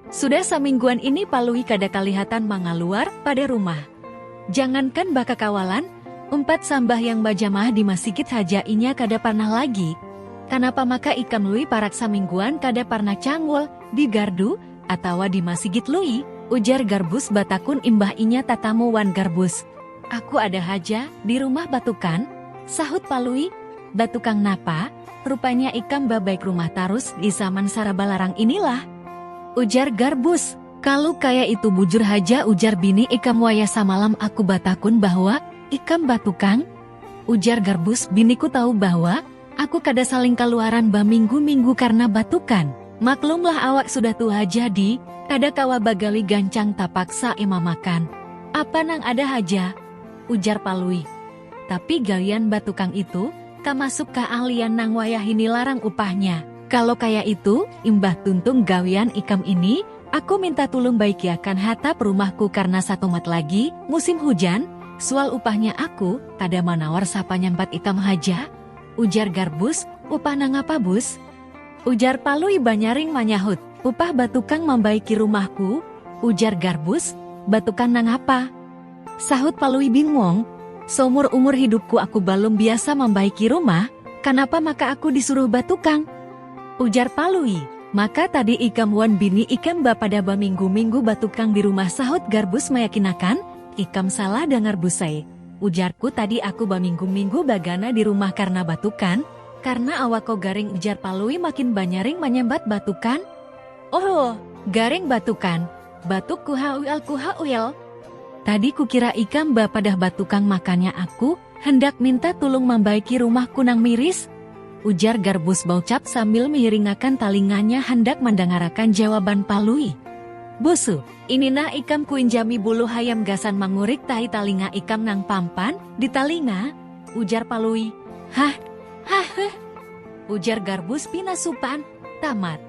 Sudah semingguan ini Palui kada kelihatan mangaluar pada rumah. Jangankan baka kawalan, umpat sambah yang bajamah di masjid haja inya kada pernah lagi. Kenapa maka ikam lui parak samingguan kada pernah cangul di gardu atau di masjid lui? Ujar Garbus batakun imbah inya tatamu wan Garbus. Aku ada haja di rumah batukan, sahut Palui. Batukang napa? Rupanya ikam babaik rumah tarus di zaman Sarabalarang inilah. Ujar Garbus. Kalau kayak itu bujur haja, ujar bini ikam waya samalam aku batakun bahwa ikam batukang. Ujar Garbus, biniku tahu bahwa aku kada saling keluaran minggu-minggu karena batukan. Maklumlah awak sudah tua jadi, kada kawa bagali gancang tapaksa makan. Apa nang ada haja? Ujar Palui. Tapi galian batukang itu, masuk ke ahlian nang wayah ini larang upahnya. Kalau kayak itu, imbah tuntung gawian ikam ini, aku minta tolong baikiakan hatap rumahku karena satu mat lagi, musim hujan, soal upahnya aku, kada manawar sapa nyampat ikam haja. Ujar Garbus, upah nang apa bus? Ujar Palui banyaring manyahut, upah batukang membaiki rumahku. Ujar Garbus, batukang nang apa? Sahut Palui bingung, seumur umur hidupku aku belum biasa membaiki rumah, kenapa maka aku disuruh batukang? Ujar Palui, maka tadi ikam wan bini ikam pada minggu-minggu batukang di rumah. Sahut Garbus meyakinakan, ikam salah dengar busai. Ujarku tadi aku minggu-minggu bagana di rumah karena batukan, karena awako garing. Ujar Palui makin banyaring menyambat batukan. Oh, garing batukan, batuk kuhauil. Tadi kukira ikam pada batukang, makanya aku hendak minta tolong membaiki rumahku nang miris. Ujar Garbus baucap sambil mengiringakan talinganya hendak mendengarkan jawaban Palui. Busu, ini nah ikam kuinjami bulu hayam gasan mangurik tahi talinga ikam nang pampan di talinga. Ujar Palui. Hah. Ujar Garbus pinasupan. Tamat.